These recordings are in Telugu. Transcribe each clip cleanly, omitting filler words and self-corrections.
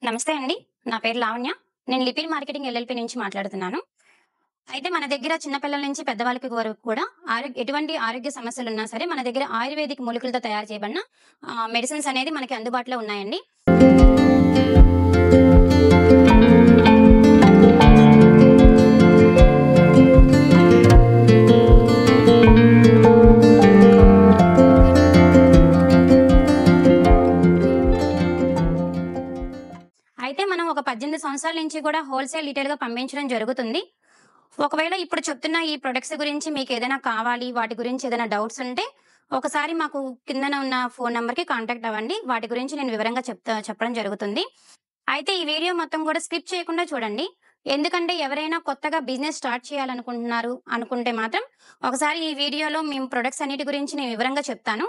నమస్తే అండి. నా పేరు లావణ్య. నేను లిపిన్ మార్కెటింగ్ ఎల్ఎల్‌పి నుంచి మాట్లాడుతున్నాను. అయితే మన దగ్గర చిన్న పిల్లల నుంచి పెద్దవాళ్ళకి వరకు కూడా ఎటువంటి ఆరోగ్య సమస్యలున్నా సరే మన దగ్గర ఆయుర్వేదిక్ మూలికలతో తయారు చేయబడిన మెడిసిన్స్ అనేది మనకి అందుబాటులో ఉన్నాయండి. అయితే మనం ఒక 18 సంవత్సరాల నుంచి కూడా హోల్‌సేల్, రిటైల్‌గా పంపించడం జరుగుతుంది. ఒకవేళ ఇప్పుడు చెప్తున్న ఈ ప్రొడక్ట్స్ గురించి మీకేదైనా కావాలి, వాటి గురించి ఏదైనా డౌట్స్ ఉంటే, ఒకసారి మాకు కిందన ఉన్న ఫోను నంబర్‌కి కాంటాక్ట్ అవ్వండి. వాటి గురించి నేను వివరంగా చెప్పడం జరుగుతుంది. అయితే ఈ వీడియో మొత్తం కూడా స్కిప్ చేయకుండా చూడండి. ఎందుకంటే ఎవరైనా కొత్తగా బిజినెస్ స్టార్ట్ చేయాలనుకుంటున్నారు అనుకుంటే మాత్రం, ఒకసారి ఈ వీడియోలో మేము ప్రొడక్ట్స్ అన్నిటి గురించి నేను వివరంగా చెప్తాను.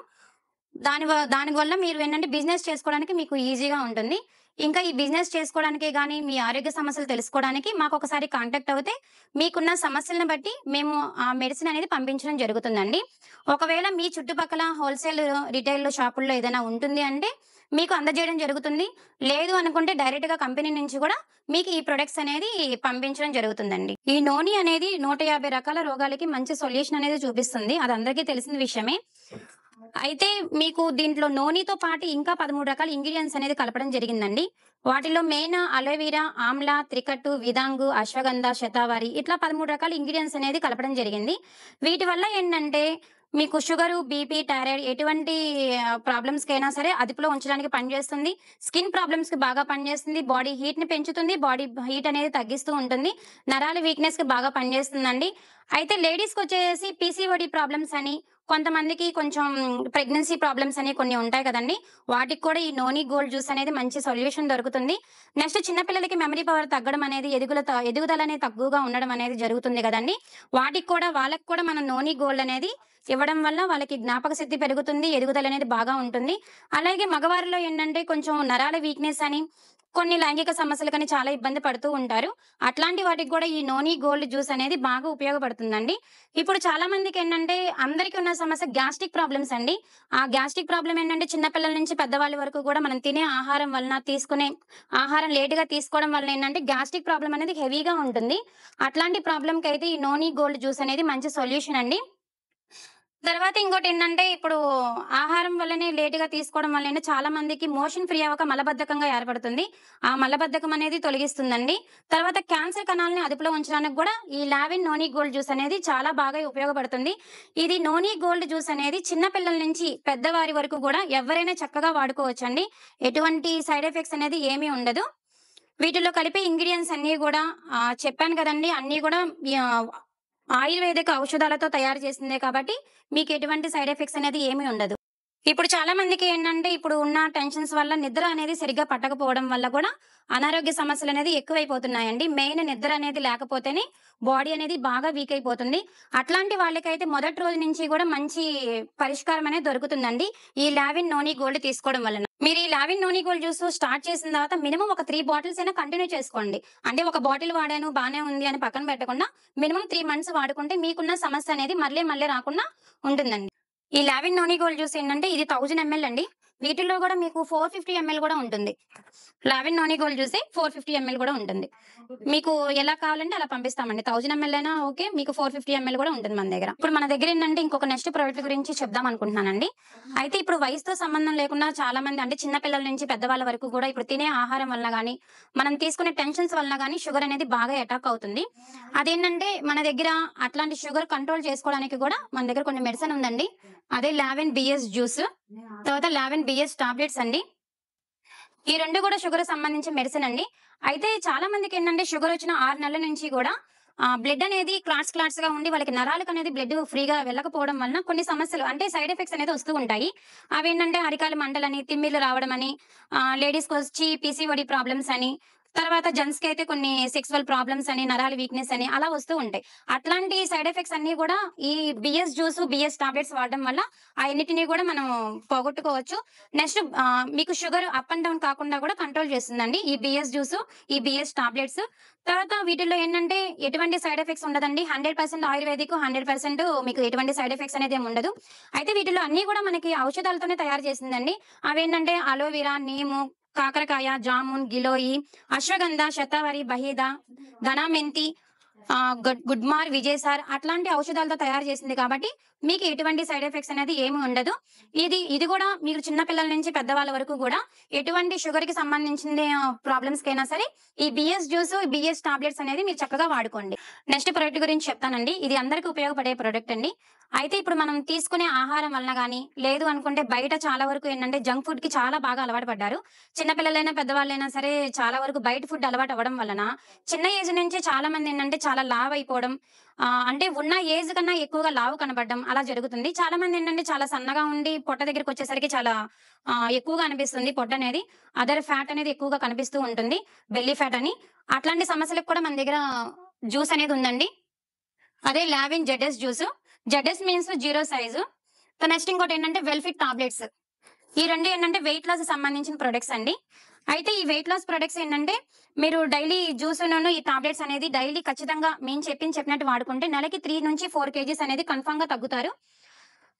దానివల్ల మీరు ఏంటంటే బిజినెస్ చేసుకోవడానికి మీకు ఈజీగా ఉంటుంది. ఇంకా ఈ బిజినెస్ చేసుకోవడానికే గాని, మీ ఆరోగ్య సమస్యలు తెలుసుకోవడానికి మాకొకసారి కాంటాక్ట్ అవుతే, మీకున్న సమస్యలను బట్టి మేము ఆ మెడిసిన్ అనేది పంపించడం జరుగుతుందండి. ఒకవేళ మీ చుట్టుపక్కల హోల్‌సేల్, రిటైల్ షాపుల్లో ఏదైనా ఉంటుంది అంటే, మీకు అందజేయడం జరుగుతుంది. లేదు అనుకుంటే డైరెక్ట్‌గా కంపెనీ నుంచి కూడా మీకు ఈ ప్రొడక్ట్స్ అనేది పంపించడం జరుగుతుందండి. ఈ నోని అనేది 150 రకాల రోగాలకి మంచి సొల్యూషన్ అనేది చూపిస్తుంది. అది అందరికీ తెలిసిన విషయమే. అయితే మీకు దీంట్లో నోనితో పాటు ఇంకా 13 రకాల ఇంగ్రీడియెంట్స్ అనేది కలపడం జరిగిందండి. వాటిలో మెయిన్ అలోవెరా, ఆమ్లా, త్రికట్టు, విదాంగు, అశ్వగంధ, శతావరి ఇట్లా 13 రకాల ఇంగ్రీడియెంట్స్ అనేది కలపడం జరిగింది. వీటి వల్ల ఏంటంటే మీకు షుగరు, బీపీ, థైరాయిడ్ ఎటువంటి ప్రాబ్లమ్స్‌కైనా సరే అదుపులో ఉంచడానికి పనిచేస్తుంది. స్కిన్ ప్రాబ్లమ్స్‌కి బాగా పనిచేస్తుంది. బాడీ హీట్‌ని పెంచుతుంది. బాడీ హీట్ అనేది తగ్గిస్తూ ఉంటుంది. నరాల వీక్‌నెస్‌కి బాగా పనిచేస్తుందండి. అయితే లేడీస్‌కొచ్చేసి పీసీఓడీ ప్రాబ్లమ్స్ అని, కొంతమందికి కొంచెం ప్రెగ్నెన్సీ ప్రాబ్లమ్స్ అని కొన్ని ఉంటాయి కదండీ! వాటికి కూడా ఈ నోని గోల్డ్ జ్యూస్ అనేది మంచి సొల్యూషన్ దొరుకుతుంది. నెక్స్ట్ చిన్న పిల్లలకి మెమరీ పవర్ తగ్గడం అనేది, ఎదుగుదల అనేది తక్కువగా ఉండడం అనేది జరుగుతుంది గదండీ! వాటికి కూడా వాళ్ళకి కూడా మనం నోని గోల్డ్ అనేది ఇవ్వడం వల్ల వాళ్ళకి జ్ఞాపక శక్తి పెరుగుతుంది. ఎదుగుదల అనేది బాగా ఉంటుంది. అలాగే మగవారిలో ఏంటంటే కొంచెం నరాల వీక్‌నెస్ అని, కొన్ని లైంగిక సమస్యలకని చాలా ఇబ్బంది పడుతూ ఉంటారు. అట్లాంటి వాటికి కూడా ఈ నోని గోల్డ్ జ్యూస్ అనేది బాగా ఉపయోగపడుతుందండి. ఇప్పుడు చాలా మందికేంటంటే అందరికి ఉన్న సమస్య గ్యాస్ట్రిక్ ప్రాబ్లమ్స్ అండి. ఆ గ్యాస్ట్రిక్ ప్రాబ్లమ్ ఏంటంటే చిన్న పిల్లల నుంచి పెద్దవాళ్ళ వరకు కూడా మనం తినే ఆహారం వలన, తీసుకునే ఆహారం లేట్‌గా తీసుకోవడం వలన ఏంటంటే గ్యాస్ట్రిక్ ప్రాబ్లమ్ అనేది హెవీగా ఉంటుంది. అట్లాంటి ప్రాబ్లమ్‌కైతే ఈ నోని గోల్డ్ జ్యూస్ అనేది మంచి సొల్యూషన్ అండి. తర్వాత ఇంకోటేంటంటే, ఇప్పుడు ఆహారం వల్లనే లేట్‌గా తీసుకోవడం వల్లనే చాలా మందికి మోషన్ ఫ్రీ అవ్వక మలబద్ధకంగా ఏర్పడుతుంది. ఆ మలబద్ధకం అనేది తొలగిస్తుందండి. తర్వాత క్యాన్సర్ కణాలని అదుపులో ఉంచడానికి గూడా ఈ లావెన్ నోని గోల్డ్ జ్యూస్ అనేది చాలా బాగా ఉపయోగపడుతుంది. ఇది నోని గోల్డ్ జ్యూస్ అనేది చిన్న పిల్లల నుంచి పెద్దవారి వరకు గూడా ఎవ్వరైనా చక్కగా వాడుకోవచ్చండి. ఎటువంటి సైడ్ ఎఫెక్ట్స్ అనేది ఏమీ ఉండదు. వీటిలో కలిపే ఇంగ్రీడియెంట్స్ అన్నీ గూడా చెప్పాను గదండీ! అన్నీ గూడా యాహ్! ఆయుర్వేదిక ఔషధాలతో తయారు చేసిందే కాబట్టి, మీకెటువంటి సైడ్ ఎఫెక్ట్స్ అనేది ఏమీ ఉండదు. ఇప్పుడు చాలా మందికి ఏంటంటే, ఇప్పుడు ఉన్న టెన్షన్స్ వల్ల నిద్ర అనేది సరిగ్గా పట్టకపోవడం వల్ల కూడా అనారోగ్య సమస్యలనేది ఎక్కువైపోతున్నాయండి. మెయిన్ నిద్ర అనేది లేకపోతేనే బాడీ అనేది బాగా వీక్ అయిపోతుంది. అట్లాంటి వాళ్ళకైతే మొదటి రోజు నుంచి కూడా మంచి పరిష్కారం అనేది దొరుకుతుందండి. ఈ లావెన్ నోని గోల్డ్ తీసుకోవడం వలన. మీరు ఈ లావెన్ నోని గోల్డ్ జ్యూస్ స్టార్ట్ చేసిన తర్వాత మినిమమ్ ఒక 3 బాటిల్స్ అయినా కంటిన్యూ చేసుకోండి. అంటే ఒక బాటిల్ వాడాను బానే ఉంది అని పక్కన పెట్టకుండా మినిమమ్ 3 మంత్స్ వాడుకుంటే మీకున్న సమస్య అనేది మళ్ళీ మళ్ళీ రాకుండా ఉంటుందండి. ఈ లావెన్ నోని గోల్డ్ జ్యూస్ ఏంటంటే ఇది 1000 ఎంఎల్ అండి. వీటిల్లో గూడా మీకు 450 ఎంఎల్ గూడా ఉంటుంది. లావెన్ నోని గోల్డ్ జ్యూసే 450 ఎంఎల్ గూడా ఉంటుంది. మీకు ఎలా కావాలంటే అలా పంపిస్తామండి. 1000 ఎంఎల్ అయినా ఓకే. మీకు 450 ఎంఎల్ గూడా ఉంటుంది మన దగ్గర. ఇప్పుడు మన దగ్గరేంటంటే ఇంకొక నెక్స్ట్ ప్రొడక్ట్ గురించి చెప్దాం అనుకుంటున్నానండి. అయితే ఇప్పుడు వయసుతో సంబంధం లేకుండా చాలా మంది అంటే చిన్న పిల్లల నుంచి పెద్దవాళ్ళ వరకు గూడా ఇప్పుడు తినే ఆహారం వలన గాని, మనం తీసుకునే టెన్షన్స్ వలన గాని షుగర్ అనేది బాగా అటాక్ అవుతుంది. అదేంటంటే మన దగ్గర అట్లాంటి షుగర్ కంట్రోల్ చేసుకోవడానికి గూడా మన దగ్గర కొన్ని మెడిసిన్ ఉందండి. అదే లావెన్ బిఎస్ జ్యూస్. తర్వాత లావెన్ బిఎస్ టాబ్లెట్స్ అండి. ఈ 2 గూడా షుగర్‌కి సంబంధించిన మెడిసిన్ అండి. అయితే చాలా మందికేంటంటే షుగరొచ్చిన 6 నెలల నుంచి గూడా బ్లడ్ అనేది క్లాట్స్‌గా ఉండి వాళ్ళకి నరాలకనేది బ్లడ్ ఫ్రీగా వెళ్ళకపోవడం వలన కొన్ని సమస్యలు అంటే సైడ్ ఎఫెక్ట్స్ అనేది వస్తూ ఉంటాయి. అవేంటంటే అరికాలు మంటలని, తిమ్మిర్లు రావడమని, లేడీస్‌కొచ్చి పీసీఓడీ ప్రాబ్లమ్స్ అని, తర్వాత జెంట్స్‌కైతే కొన్ని సెక్సువల్ ప్రాబ్లమ్స్ అని, నరాల వీక్‌నెస్ అని అలా వస్తూ ఉంటాయి. అట్లాంటి సైడ్ ఎఫెక్ట్స్ అన్నీ గూడా ఈ బిఎస్ జ్యూస్, బిఎస్ టాబ్లెట్స్ వాడడం వల్ల అయన్నిటిని గూడా మనం పోగొట్టుకోవచ్చు. నెక్స్ట్ మీకు షుగర్ అప్ అండ్ డౌన్ కాకుండా కూడా కంట్రోల్ చేస్తుందండి. ఈ బిఎస్ జ్యూసు, ఈ బిఎస్ టాబ్లెట్స్. తర్వాత వీటిల్లో ఏంటంటే ఎటువంటి సైడ్ ఎఫెక్ట్స్ ఉండదండి. 100% ఆయుర్వేదిక్, 100% మీకు ఎటువంటి సైడ్ ఎఫెక్ట్స్ అనేది ఏమి ఉండదు. అయితే వీటిలో అన్నీ కూడా మనకి ఔషధాలతోనే తయారు చేసిందండి. అవేంటంటే అలోవెరా, నీము, కాకరకాయ, జామున్, గిలోయి, అశ్వగంధ, శతావరి, బహేద, ధనామెంతి, గుడ్మార్, విజయసార్ అట్లాంటి ఔషధాలతో తయారు చేసింది కాబట్టి మీకు ఎటువంటి సైడ్ ఎఫెక్ట్స్ అనేది ఏమి ఉండదు. ఇది కూడా మీరు చిన్న పిల్లల నుంచి పెద్దవాళ్ళ వరకు కూడా ఎటువంటి షుగర్‌కి సంబంధించిన ప్రాబ్లమ్స్‌కైనా సరే ఈ బిఎస్ జ్యూస్, బిఎస్ టాబ్లెట్స్ అనేది మీరు చక్కగా వాడుకోండి. నెక్స్ట్ ప్రొడక్ట్ గురించి చెప్తానండి. ఇది అందరికి ఉపయోగపడే ప్రొడక్ట్ అండి. అయితే ఇప్పుడు మనం తీసుకునే ఆహారం వలన గాని, లేదు అనుకుంటే బయట చాలా వరకు ఏంటంటే జంక్ ఫుడ్‌కి చాలా బాగా అలవాటు పడ్డారు. చిన్న పిల్లలైనా, పెద్దవాళ్ళైనా సరే చాలా వరకు బయట ఫుడ్ అలవాటు అవ్వడం వలన చిన్న ఏజ్ నుంచే చాలా మంది ఏంటంటే చాలా లావయిపోవడం, అంటే ఉన్న ఏజ్ కన్నా ఎక్కువగా లావు కనపడడం అలా జరుగుతుంది. చాలా మంది ఏంటంటే చాలా సన్నగా ఉండి పొట్ట దగ్గరికొచ్చేసరికి చాలా ఎక్కువగా అనిపిస్తుంది పొట్టనేది. అదర్ ఫ్యాట్ అనేది ఎక్కువగా కనిపిస్తూ ఉంటుంది. బెల్లీ ఫ్యాట్ అని. అట్లాంటి సమస్యలకు కూడా మన దగ్గర జ్యూస్ అనేది ఉందండి. అదే లావిన్ ZS juice. ZS means 0 size. Next ఇంకోటేంటంటే వెల్‌ఫిట్ టాబ్లెట్స్. ఈ 2 ఏంటంటే వెయిట్ లాస్‌కి సంబంధించిన ప్రొడక్ట్స్ అండి. అయితే ఈ వెయిట్ లాస్ ప్రొడక్ట్స్ ఏంటంటే మీరు డైలీ జ్యూసును ఈ టాబ్లెట్స్ అనేది డైలీ ఖచ్చితంగా మేము చెప్పినట్టు వాడుకుంటే నెలకి 3-4 కేజీస్ అనేది కన్ఫర్మ్‌గా తగ్గుతారు.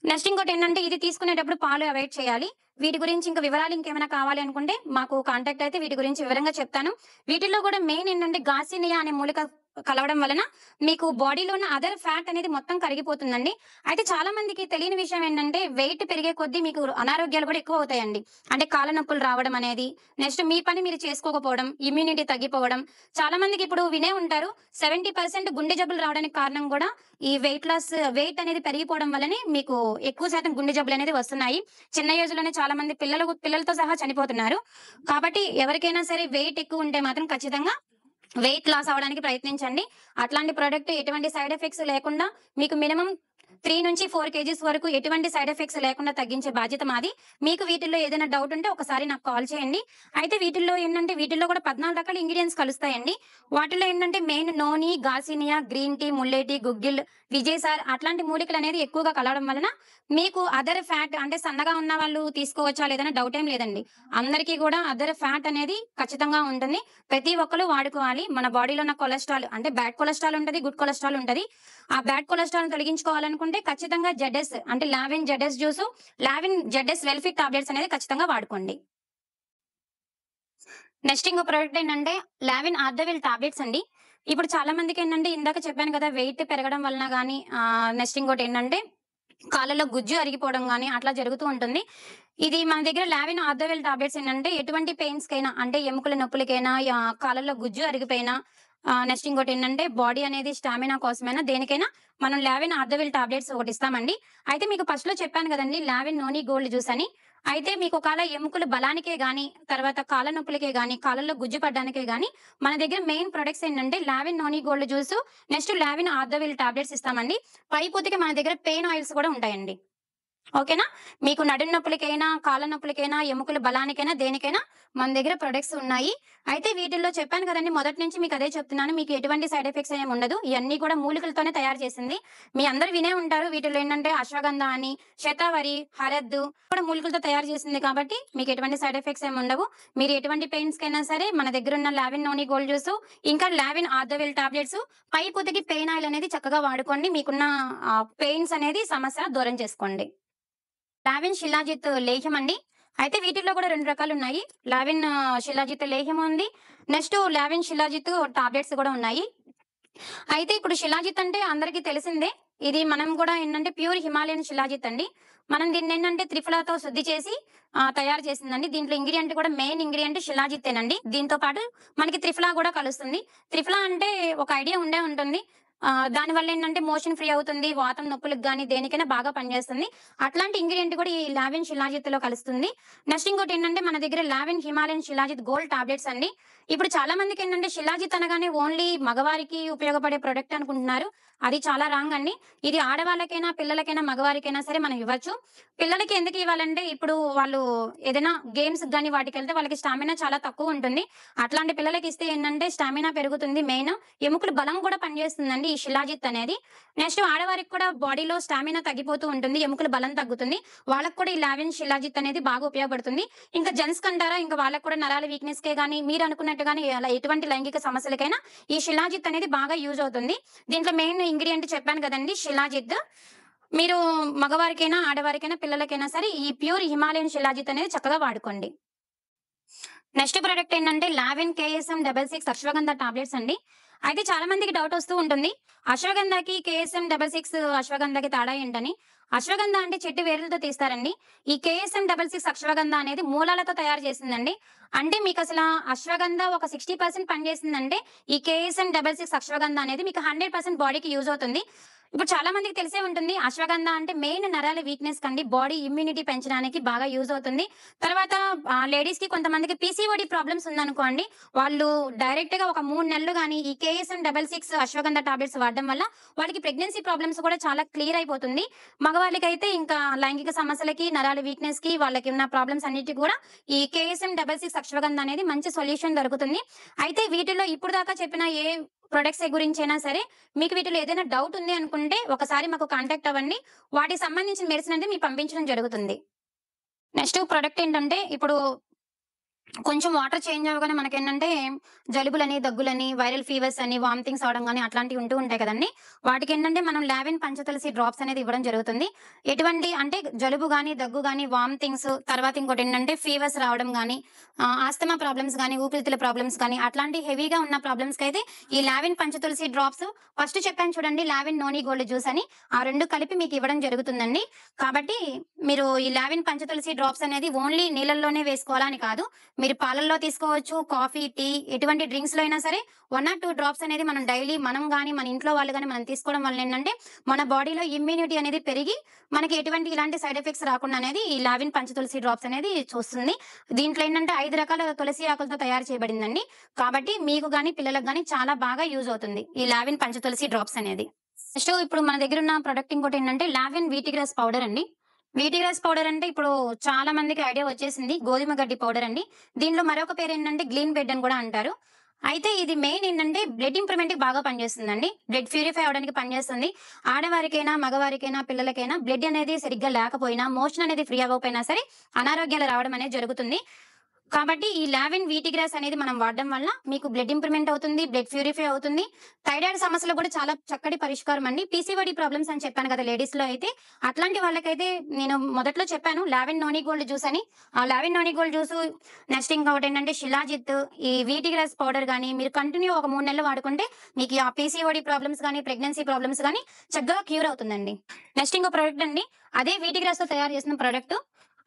నెక్స్ట్ ఇంకోటేంటంటే ఇది తీసుకునేటప్పుడు పాలు అవాయిడ్ చేయాలి. వీటి గురించి ఇంకా వివరాలు ఇంకేమైనా కావాలి అనుకుంటే మాకు కాంటాక్ట్ అయితే వీటి గురించి వివరంగా చెప్తాను. వీటిల్లో కూడా మెయిన్ ఏంటంటే గాసినియా అనే మూలిక కలవడం వలన మీకు బాడీలో ఉన్న అదర్ ఫ్యాట్ అనేది మొత్తం కరిగిపోతుందండి. అయితే చాలా మందికి తెలియని విషయం ఏంటంటే వెయిట్ పెరిగే కొద్దీ మీకు అనారోగ్యాలు కూడా ఎక్కువ అవుతాయండి. అంటే కాళ్ళ నొప్పులు రావడం అనేది, నెక్స్ట్ మీ పని మీరు చేసుకోకపోవడం, ఇమ్యూనిటీ తగ్గిపోవడం. చాలా మందికి ఇప్పుడు వినే ఉంటారు 70% గుండె జబ్బులు రావడానికి కారణం కూడా ఈ వెయిట్ అనేది పెరిగిపోవడం వల్లనే మీకు ఎక్కువ శాతం గుండె జబ్బులనేది వస్తున్నాయి. చిన్న ఏజ్‌లోనే చాలా మంది పిల్లలతో సహా చనిపోతున్నారు. కాబట్టి ఎవరికైనా సరే వెయిట్ ఎక్కువుంటే మాత్రం ఖచ్చితంగా వెయిట్ లాస్ అవ్వడానికి ప్రయత్నించండి. అట్లాంటి ప్రొడక్ట్ ఎటువంటి సైడ్ ఎఫెక్ట్స్ లేకుండా మీకు మినిమమ్ 3-4 కేజీస్ వరకు ఎటువంటి సైడ్ ఎఫెక్ట్స్ లేకుండా తగ్గించే బాధ్యత మాది. మీకు వీటిల్లో ఏదైనా డౌట్ ఉంటే ఒకసారి నాకు కాల్ చేయండి. అయితే వీటిల్లో కూడా 14 రకాల ఇంగ్రీడియెంట్స్ కలుస్తాయండి. వాటిలో ఏంటంటే main నోని, గాసినియా, green tea, Mulleti, గుగ్గిల్, Vijaya sir అట్లాంటి మూలికలనేది ఎక్కువగా కలవడం వలన మీకు అదర్ ఫ్యాట్ అంటే సన్నగా ఉన్న వాళ్ళు తీసుకోవచ్చా లేదన్న డౌట్ ఏం లేదండి. అందరికీ కూడా అదర్ ఫ్యాట్ అనేది ఖచ్చితంగా ఉంటుంది. ప్రతి ఒక్కళ్ళు వాడుకోవాలి. మన బాడీలో ఉన్న కొలెస్ట్రాల్ అంటే బ్యాడ్ కొలెస్ట్రాల్ ఉంటది, గుడ్ కొలెస్ట్రాల్ ఉంటది. ఆ బ్యాడ్ కొలెస్ట్రాల్‌ని తొలగించుకోవాలనుకుంటే ఖచ్చితంగా జెడ్ఎస్ అంటే లావిన్ జెడ్ఎస్ జ్యూసు, లావిన్ జెడ్ఎస్ వెల్‌ఫిట్ టాబ్లెట్స్ అనేది ఖచ్చితంగా వాడుకోండి. నెక్స్ట్ ఇంకో ప్రొడక్ట్ ఏంటంటే లావిన్ ఆర్థోవెల్ టాబ్లెట్స్ అండి. ఇప్పుడు చాలా మందికేంటంటే ఇందాక చెప్పాను కదా! వెయిట్ పెరగడం వలన గాని నెక్స్ట్ ఇంకోటేంటంటే కాళ్ళలో గుజ్జు అరిగిపోవడం గాని అట్లా జరుగుతూ ఉంటుంది. ఇది మన దగ్గర లావిన్ ఆర్థోవెల్ టాబ్లెట్స్ ఏంటంటే ఎటువంటి పెయిన్స్‌కైనా అంటే ఎముకల నొప్పులకైనా, కాళ్ళలో గుజ్జు అరిగిపోయినా, నెక్స్ట్ ఇంకోటేంటంటే బాడీ అనేది స్టామినా కోసమైనా దేనికైనా మనం లావిన్ ఆర్థోవెల్ టాబ్లెట్స్ ఒకటిస్తామండి. అయితే మీకు ఫస్ట్‌లో చెప్పాను గదండీ! లావిన్ నోని గోల్డ్ జ్యూస్ అని. అయితే మీకు ఒకవేళ ఎముకల బలానికే గాని, తర్వాత కాళ్ళ నొప్పులకే గాని, కాళ్ళలో గుజ్జు పడ్డానికే గాని మన దగ్గర మెయిన్ ప్రొడక్ట్స్ ఏంటంటే లావిన్ నోని గోల్డ్ జ్యూసు, నెక్స్ట్ లావిన్ ఆర్థోవెల్ టాబ్లెట్స్ ఇస్తామండి. పైపోతకి మన దగ్గర పెయిన్ ఆయిల్స్ కూడా ఉంటాయండి. ఓకేనా? మీకు నడుము నొప్పులకైనా, కాళ్ళ నొప్పులకైనా, ఎముకల బలానికైనా, దేనికైనా మన దగ్గర ప్రొడక్ట్స్ ఉన్నాయి. అయితే వీటిల్లో చెప్పాను కదండీ! మొదటి నుంచి మీకు అదే చెప్తున్నాను. మీకు ఎటువంటి సైడ్ ఎఫెక్ట్స్ ఏమి ఉండదు. ఇయన్నీ కూడా మూలికలతోనే తయారు చేసింది. మీ అందరూ వినే ఉంటారు. వీటిల్లో ఏంటంటే అశ్వగంధ అని, శతావరి, హరద్దు కూడా మూలికలతో తయారు చేసింది కాబట్టి మీకు ఎటువంటి సైడ్ ఎఫెక్ట్స్ ఏమి ఉండవు. మీరు ఎటువంటి పెయిన్స్‌కైనా సరే మన దగ్గరున్న లావిన్ నోని గోల్డ్ జ్యూసు, ఇంకా లావిన్ ఆర్థోవెల్ టాబ్లెట్సు, పై పూతకి పెయిన్ ఆయిల్ అనేది చక్కగా వాడుకోండి. మీకున్న పెయిన్స్ అనేది సమస్య దూరం చేసుకోండి. లావెన్ షిలాజిత్ లేహ్యం అండి. అయితే వీటిల్లో కూడా 2 రకాలున్నాయి. లావెన్ షిలాజిత్ లేహ్యం ఉంది. నెక్స్ట్ లావెన్ షిలాజిత్ టాబ్లెట్స్ కూడా ఉన్నాయి. అయితే ఇప్పుడు షిలాజిత్ అంటే అందరికీ తెలిసిందే. ఇది మనం కూడా ఏంటంటే ప్యూర్ హిమాలయన్ షిలాజిత్ అండి. మనం దీన్నేంటంటే త్రిఫలాతో శుద్ధి చేసి తయారు చేసిందండి. దీంట్లో ఇంగ్రీడియెంట్ కూడా మెయిన్ ఇంగ్రీడియెంట్ షిలాజిత్తేనండి. దీంతో పాటు మనకి త్రిఫలా కూడా కలుస్తుంది. త్రిఫలా అంటే ఒక ఐడియా ఉండే ఉంటుంది. దానివల్ల ఏంటంటే మోషన్ ఫ్రీ అవుతుంది. వాతం నొప్పులకు గాని దేనికైనా బాగా పనిచేస్తుంది. అట్లాంటి ఇంగ్రీడియెంట్ కూడా ఈ లావెన్ షిలాజిత్‌లో కలుస్తుంది. నెక్స్ట్ ఇంకోటేంటంటే మన దగ్గర లావెన్ హిమాలయన్ షిలాజిత్ గోల్డ్ టాబ్లెట్స్ అండి. ఇప్పుడు చాలా మందికేంటంటే షిలాజిత్ అనగానే ఓన్లీ మగవారికి ఉపయోగపడే ప్రొడక్ట్ అనుకుంటున్నారు. అది చాలా రాంగ్ అండి. ఇది ఆడవాళ్ళకైనా, పిల్లలకైనా, మగవారికైనా సరే మనం ఇవ్వచ్చు. పిల్లలకి ఎందుకు ఇవ్వాలంటే ఇప్పుడు వాళ్ళు ఏదైనా గేమ్స్‌కి గాని వాటికెళ్తే వాళ్ళకి స్టామినా చాలా తక్కువుంటుంది. అట్లాంటి పిల్లలకి ఇస్తే ఏంటంటే స్టామినా పెరుగుతుంది మెయిన్. ఎముకల బలం కూడా పనిచేస్తుందండి ఈ షిలాజిత్ అనేది. నెక్స్ట్ ఆడవారికి కూడా బాడీలో స్టామినా తగ్గిపోతూ ఉంటుంది. ఎముకల బలం తగ్గుతుంది. వాళ్ళకి కూడా ఈ లావెన్ షిలాజిత్ అనేది బాగా ఉపయోగపడుతుంది. ఇంకా జెంట్స్‌కి అంటారా ఇంక వాళ్ళకి కూడా నరాల వీక్‌నెస్‌కే గాని, మీరనుకున్నట్టుగానే అలా ఎటువంటి లైంగిక సమస్యలకైనా ఈ షిలాజిత్ అనేది బాగా యూజ్ అవుతుంది. దీంట్లో మెయిన్ ఇంగ్రీడియెంట్ చెప్పాను కదండీ! షిలాజిత్. మీరు మగవారికైనా, ఆడవారికైనా, పిల్లలకైనా సరే ఈ ప్యూర్ హిమాలయన్ షిలాజిత్ అనేది చక్కగా వాడుకోండి. నెక్స్ట్ ప్రొడక్ట్ ఏంటంటే లావెన్ కేఎస్ఎం 66 అశ్వగంధ టాబ్లెట్స్ అండి. అయితే చాలా మందికి డౌట్ వస్తూ ఉంటుంది. అశ్వగంధకి, కేఎస్ఎం 66 అశ్వగంధకి తేడా ఏంటని. అశ్వగంధ అంటే చెట్టు వేర్లతో తీస్తారండి. ఈ కేఎస్ఎం 66 అశ్వగంధ అనేది మూలాలతో తయారు చేసిందండి. అంటే మీకసల అశ్వగంధ ఒక 60% పనిచేసిందంటే, ఈ కేఎస్ఎం 66 అశ్వగంధ అనేది మీకు 100% బాడీకి యూజ్ అవుతుంది. ఇప్పుడు చాలా మందికి తెలిసే ఉంటుంది. అశ్వగంధ అంటే మెయిన్ నరాల వీక్‌నెస్ కండి. బాడీ ఇమ్యూనిటీ పెంచడానికి బాగా యూజ్ అవుతుంది. తర్వాత లేడీస్‌కి కొంతమందికి పీసీఓడీ ప్రాబ్లమ్స్ ఉందనుకోండి. వాళ్ళు డైరెక్ట్‌గా ఒక 3 నెలలు గాని ఈ కేఎస్ఎం 66 అశ్వగంధ టాబ్లెట్స్ వాడడం వల్ల వాళ్ళకి ప్రెగ్నెన్సీ ప్రాబ్లమ్స్ కూడా చాలా క్లియర్ అయిపోతుంది. మగవాళ్ళకైతే ఇంకా లైంగిక సమస్యలకి, నరాల వీక్‌నెస్‌కి వాళ్ళకి ఉన్న ప్రాబ్లమ్స్ అన్నిటికి కూడా ఈ కేఎస్ఎం 66 అశ్వగంధ అనేది మంచి సొల్యూషన్ దొరుకుతుంది. అయితే వీటిలో ఇప్పుడు దాకా చెప్పిన ఏ ప్రొడక్ట్స్ గురించైనా సరే, మీకు వీటిలో ఏదైనా డౌట్ ఉంది అనుకుంటే ఒకసారి మాకు కాంటాక్ట్ అవ్వండి. వాటికి సంబంధించిన మెడిసిన్ అనేది మీకు పంపించడం జరుగుతుంది. నెక్స్ట్ ప్రొడక్ట్ ఏంటంటే, ఇప్పుడు కొంచెం వాటర్ చేంజ్ అవ్వగానే మనకేంటంటే, జలుబులని, దగ్గులని, వైరల్ ఫీవర్స్ అని, వామిటింగ్స్ అవ్వడం గాని అట్లాంటివి ఉంటూ ఉంటాయి కదండీ! వాటికేంటంటే మనం లావెన్ పంచతులసి డ్రాప్స్ అనేది ఇవ్వడం జరుగుతుంది. ఎటువంటి అంటే జలుబు గాని, దగ్గు గాని, వామిటింగ్స్ తర్వాత ఇంకోటేంటంటే ఫీవర్స్ రావడం గాని, ఆస్తమా ప్రాబ్లమ్స్ గాని, ఊపిరితిత్తుల ప్రాబ్లమ్స్ గాని అట్లాంటి హెవీగా ఉన్న ప్రాబ్లమ్స్‌కైతే ఈ లావెన్ పంచతులసి డ్రాప్స్ ఫస్ట్ చెప్పాను చూడండి లావెన్ నోని గోల్డ్ జ్యూస్ అని. ఆ 2 కలిపి మీకు ఇవ్వడం జరుగుతుందండి. కాబట్టి మీరు ఈ లావెన్ పంచతులసి డ్రాప్స్ అనేది ఓన్లీ నీళ్ళల్లోనే వేసుకోవాలా అని కాదు. మీరు పాలల్లో తీసుకోవచ్చు, కాఫీ, టీ ఎటువంటి డ్రింక్స్‌లో అయినా సరే 1 ఆర్ 2 డ్రాప్స్ అనేది మనం డైలీ మనం గాని, మన ఇంట్లో వాళ్ళు గాని మనం తీసుకోవడం వల్ల ఏంటంటే, మన బాడీలో ఇమ్యూనిటీ అనేది పెరిగి, మనకి ఎటువంటి ఇలాంటి సైడ్ ఎఫెక్ట్స్ రాకుండా అనేది ఈ లావెన్ పంచతులసి డ్రాప్స్ అనేది చూస్తుంది. దీంట్లో ఏంటంటే 5 రకాల తులసి ఆకులతో తయారు చేయబడిందండి. కాబట్టి మీకు గాని, పిల్లలకు గాని చాలా బాగా యూజ్ అవుతుంది. ఈ లావెన్ పంచతులసి డ్రాప్స్ అనేది. నెక్స్ట్ ఇప్పుడు మన దగ్గరున్న ప్రొడక్ట్ ఇంకోటేంటంటే లావెన్ వీటిగ్రాస్ పౌడర్ అండి. వీటిగ్రాస్ పౌడర్ అంటే ఇప్పుడు చాలా మందికి ఐడియా వచ్చేసింది. గోధుమ గడ్డి పౌడర్ అండి. దీనిలో మరొక పేరేంటంటే గ్లీన్ బెడ్ అని కూడా అంటారు. అయితే ఇది మెయిన్ ఏంటంటే బ్లడ్ ఇంప్రూవ్‌మెంట్‌కి బాగా పనిచేస్తుందండి. బ్లడ్ ప్యూరిఫై అవ్వడానికి పనిచేస్తుంది. ఆడవారికైనా, మగవారికైనా, పిల్లలకైనా బ్లడ్ అనేది సరిగ్గా లేకపోయినా, మోషన్ అనేది ఫ్రీ అవ్వకపోయినా సరే అనారోగ్యాలు రావడం అనేది జరుగుతుంది. కాబట్టి ఈ లావెన్ వీటిగ్రాస్ అనేది మనం వాడడం వల్ల మీకు బ్లడ్ ఇంప్రూవ్‌మెంట్ అవుతుంది. బ్లడ్ ప్యూరిఫై అవుతుంది. థైరాయిడ్ సమస్యలు కూడా చాలా చక్కటి పరిష్కారం అండి. పీసీఓడీ ప్రాబ్లమ్స్ అని చెప్పాను కదా! లేడీస్‌లో అయితే. అట్లాంటి వాళ్ళకైతే నేను మొదట్లో చెప్పాను లావెన్ నోని గోల్డ్ జ్యూస్ అని. ఆ లావెన్ నోని గోల్డ్ జ్యూసు నెక్స్ట్ ఇంకొకటేంటంటే షిలాజిత్, ఈ వీటిగ్రాస్ పౌడర్ గాని మీరు కంటిన్యూ ఒక 3 నెలలు వాడుకుంటే మీకు ఆ పీసీఓడీ ప్రాబ్లమ్స్ గాని, ప్రెగ్నెన్సీ ప్రాబ్లమ్స్ గాని చక్కగా క్యూర్ అవుతుందండి. నెక్స్ట్ ఇంకో ప్రొడక్ట్ అండి. అదే వీటిగ్రాస్‌తో తయారు చేసిన ప్రొడక్ట్.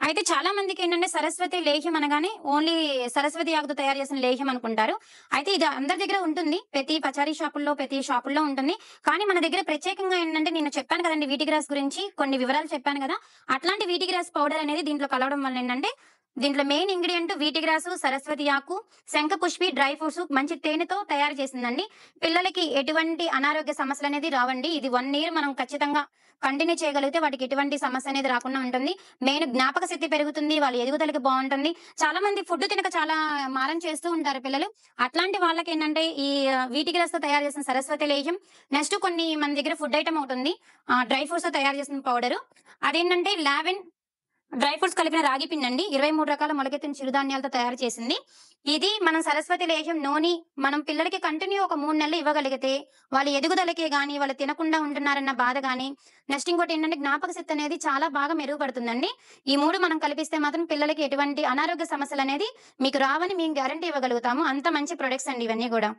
అయితే చాలా మందికేంటంటే సరస్వతి లేహ్యం అనగానే ఓన్లీ సరస్వతి ఆకుతో తయారు చేసిన లేహ్యం అనుకుంటారు. అయితే ఇది అందరి దగ్గర ఉంటుంది. ప్రతి పచారీ షాపుల్లో, ప్రతి షాపుల్లో ఉంటుంది. కానీ మన దగ్గర ప్రత్యేకంగా ఏంటంటే నేను చెప్పాను కదండీ వీటిగ్రాస్ గురించి కొన్ని వివరాలు చెప్పాను గదా! అట్లాంటి వీటిగ్రాస్ పౌడర్ అనేది దీంట్లో కలవడం వల్ల ఏంటంటే దీంట్లో మెయిన్ ఇంగ్రీడియెంట్ వీటిగ్రాసు, సరస్వతి ఆకు, శంఖపుష్పి, డ్రై ఫ్రూట్స్ మంచి తేనెతో తయారు చేసిందండి. పిల్లలకి ఎటువంటి అనారోగ్య సమస్యలనేది రావండి. ఇది 1 ఇయర్ మనం ఖచ్చితంగా కంటిన్యూ చేయగలిగితే వాటికి ఎటువంటి సమస్య అనేది రాకుండా ఉంటుంది. మెయిన్ జ్ఞాపక శక్తి పెరుగుతుంది. వాళ్ళ ఎదుగుదలకి బావుంటుంది. చాలా మంది ఫుడ్ తినక చాలా మారం చేస్తూ ఉంటారు పిల్లలు. అట్లాంటి వాళ్ళకేంటంటే ఈ వీటిగ్రాస్‌తో తయారు చేసిన సరస్వతి లేహ్యం, నెక్స్ట్ కొన్ని మన దగ్గర ఫుడ్ ఐటెమ్ ఒకటుంది. డ్రై ఫ్రూట్స్‌తో తయారు చేసిన పౌడరు. అదేంటంటే లావెన్ డ్రై ఫ్రూట్స్ కలిపిన రాగి పిండండి. 23 రకాల మొలకెత్తిన చిరుధాన్యాలతో తయారు చేసింది. ఇది మనం సరస్వతి లేహ్యం నూనె మనం పిల్లలకి కంటిన్యూ ఒక 3 నెలలు ఇవ్వగలిగితే, వాళ్ళ ఎదుగుదలకే గాని, వాళ్ళు తినకుండా ఉంటున్నారన్న బాధ గాని, నెక్స్ట్ ఇంకోటేంటంటే జ్ఞాపక శక్తి అనేది చాలా బాగా మెరుగుపడుతుందండి. ఈ 3 మనం కలిపిస్తే మాత్రం పిల్లలకి ఎటువంటి అనారోగ్య సమస్యలనేది మీకు రావని మేము గ్యారంటీ ఇవ్వగలుగుతాము. అంత మంచి ప్రొడక్ట్స్ అండి ఇవన్నీ గూడా.